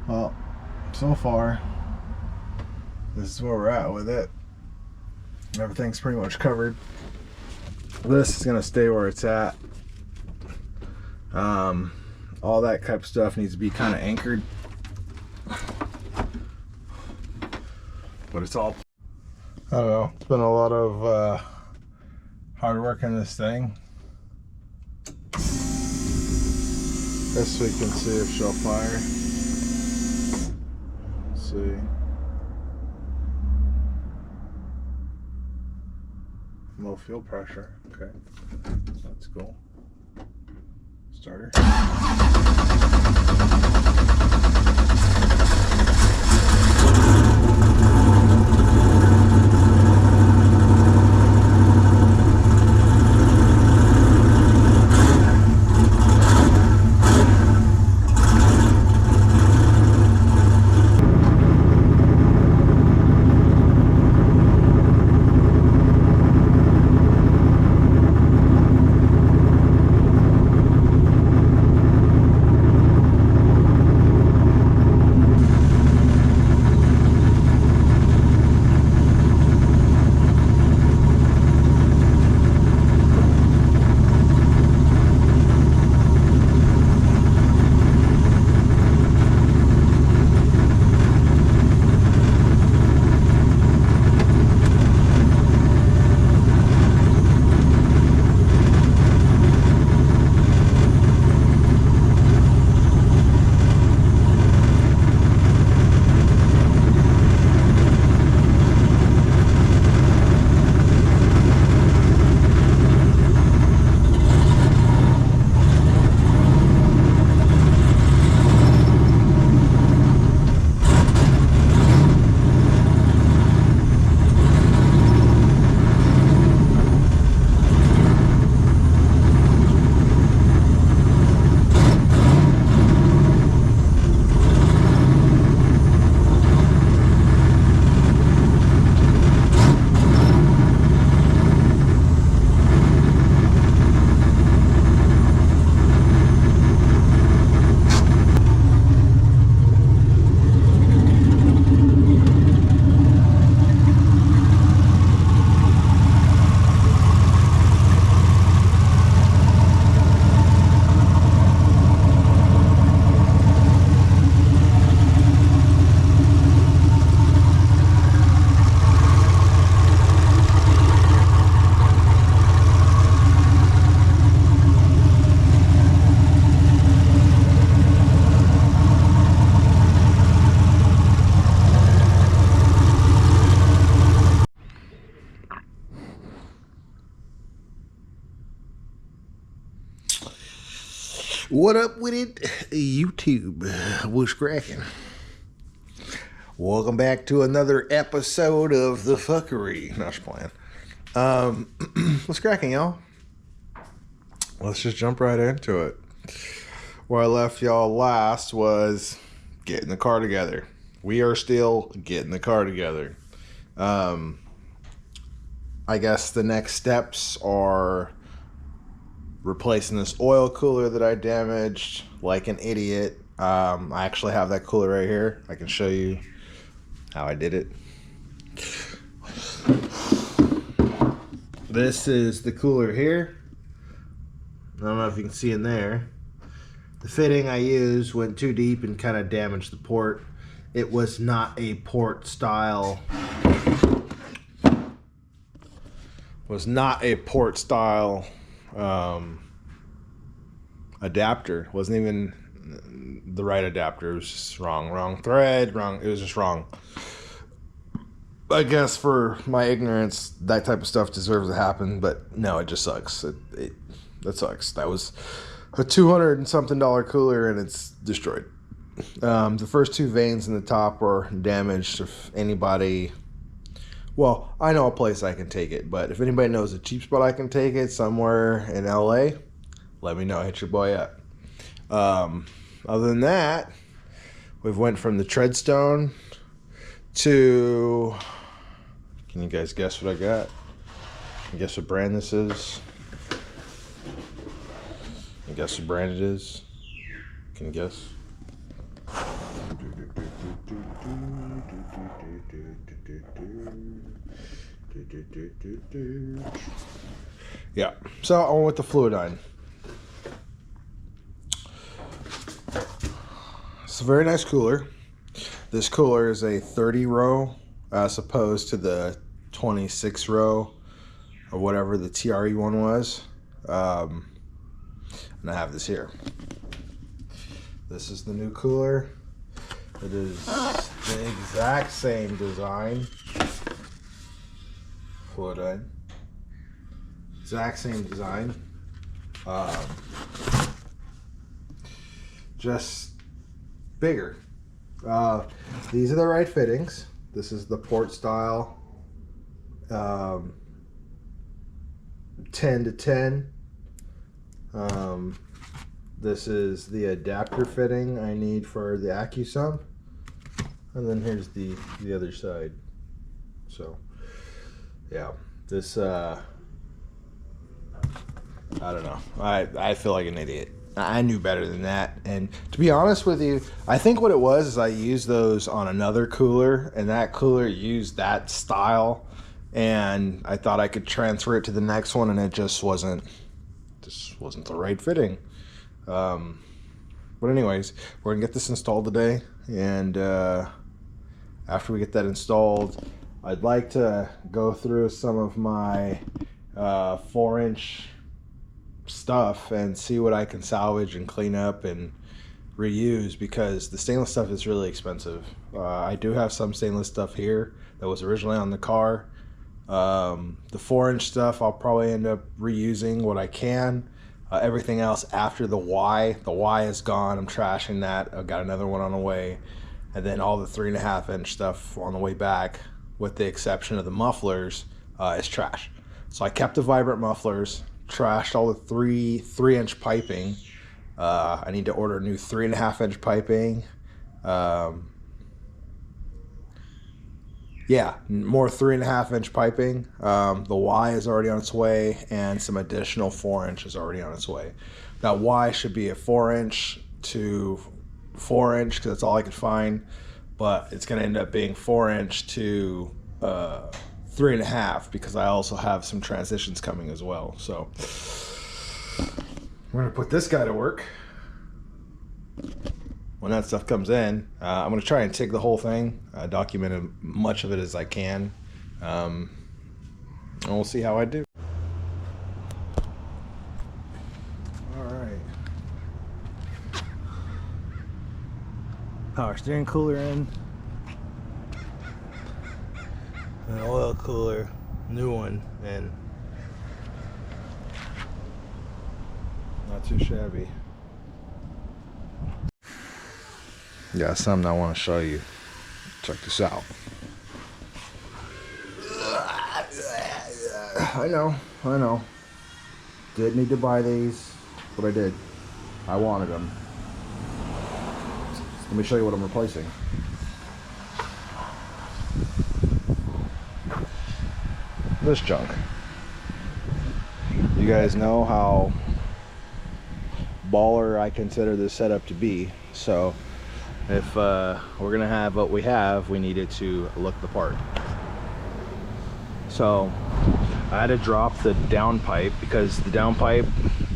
Well, so far, this is where we're at with it. Everything's pretty much covered. This is gonna stay where it's at. All that type of stuff needs to be kind of anchored. But it's all, I don't know, it's been a lot of hard work on this thing. This we can see if she'll fire. Let's see. Low fuel pressure. Okay. That's cool. Starter. What up with it, YouTube? What's cracking? Welcome back to another episode of The Fuckery. Not just playing. What's cracking, y'all? Let's just jump right into it. Where I left y'all last was getting the car together. We are still getting the car together. I guess the next steps are replacing this oil cooler that I damaged like an idiot. I actually have that cooler right here. I can show you how I did it. This is the cooler here. I don't know if you can see in there. The fitting I used went too deep and kind of damaged the port. It was not a port style. Adapter. Wasn't even the right adapter. It was just wrong thread, it was just wrong. I guess for my ignorance, that type of stuff deserves to happen, but no, it just sucks. That sucks. That was a $200 and something cooler and it's destroyed. The first two vanes in the top were damaged. If anybody, well, I know a place I can take it, but if anybody knows a cheap spot I can take it somewhere in LA, let me know. Hit your boy up. Other than that, we've went from the treadstone to, can you guys guess what I got? Can you guess what brand this is? Can you guess what brand it is? Can you guess? Yeah, so I went with the Fluidyne. It's a very nice cooler. This cooler is a 30 row as opposed to the 26 row or whatever the TRE one was. And I have this here. This is the new cooler. It is the exact same design. Fluidyne. Exact same design. Just bigger. These are the right fittings. This is the port style 10 to 10. This is the adapter fitting I need for the AccuSump, and then here's the other side. So yeah, this I don't know, I feel like an idiot. I knew better than that, and to be honest with you, I think what it was is I used those on another cooler, and that cooler used that style, and I thought I could transfer it to the next one, and it just wasn't the right fitting. But anyways, we're gonna get this installed today, and after we get that installed, I'd like to go through some of my 4-inch stuff and see what I can salvage and clean up and reuse, because the stainless stuff is really expensive. I do have some stainless stuff here that was originally on the car. The 4-inch stuff I'll probably end up reusing what I can. Everything else after the Y is gone. I'm trashing that. I've got another one on the way, and then all the 3.5-inch stuff on the way back, with the exception of the mufflers, is trash. So I kept the vibrant mufflers, trashed all the 3-inch piping. I need to order new 3.5-inch piping. Yeah, more 3.5-inch piping. The Y is already on its way, and some additional 4-inch is already on its way. That Y should be a 4-inch to 4-inch, because that's all I could find, but it's going to end up being 4-inch to 3.5, because I also have some transitions coming as well. So we're going to put this guy to work. When that stuff comes in, I'm going to try and take the whole thing, document as much of it as I can, and we'll see how I do. All right. Power steering cooler in. An oil cooler, new one, and not too shabby. Yeah, something I want to show you. Check this out. I know. Didn't need to buy these, but I did. I wanted them. Let me show you what I'm replacing. This junk. You guys know how baller I consider this setup to be, so if we're gonna have what we have, we need it to look the part. So I had to drop the downpipe because the downpipe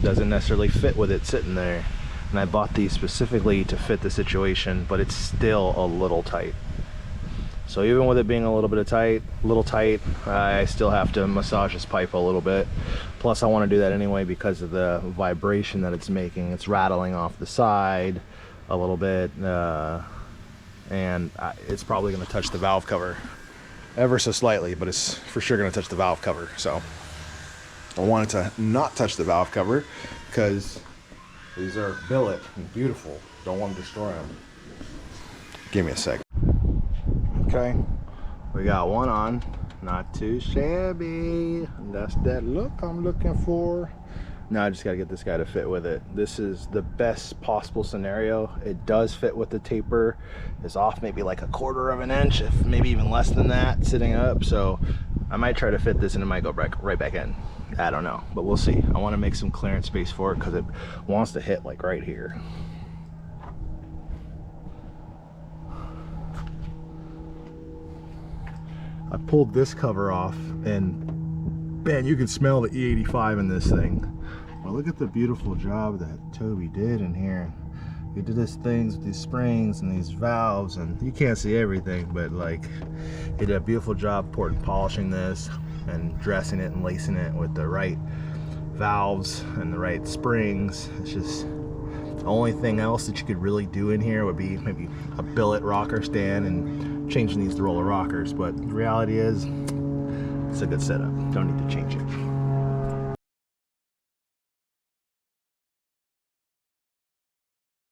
doesn't necessarily fit with it sitting there, and I bought these specifically to fit the situation, but it's still a little tight. So even with it being a little tight, I still have to massage this pipe a little bit. Plus I want to do that anyway because of the vibration that it's making. It's rattling off the side a little bit, and it's probably going to touch the valve cover ever so slightly, but it's for sure going to touch the valve cover. So I wanted to not touch the valve cover because these are billet and beautiful. Don't want to destroy them. Give me a sec. Okay, we got one on, not too shabby. That's that look I'm looking for. Now I just gotta get this guy to fit with it. This is the best possible scenario. It does fit with the taper. It's off maybe like 1/4 of an inch, if maybe even less than that, sitting up. So I might try to fit this and it might go right back in. I don't know, but we'll see. I want to make some clearance space for it because it wants to hit like right here. I pulled this cover off, and man, you can smell the E85 in this thing. Well, look at the beautiful job that Toby did in here. He did his things with these springs and these valves, and you can't see everything, but like, he did a beautiful job polishing this and dressing it and lacing it with the right valves and the right springs. It's just, the only thing else that you could really do in here would be maybe a billet rocker stand and changing these to roller rockers, but the reality is, it's a good setup. Don't need to change it.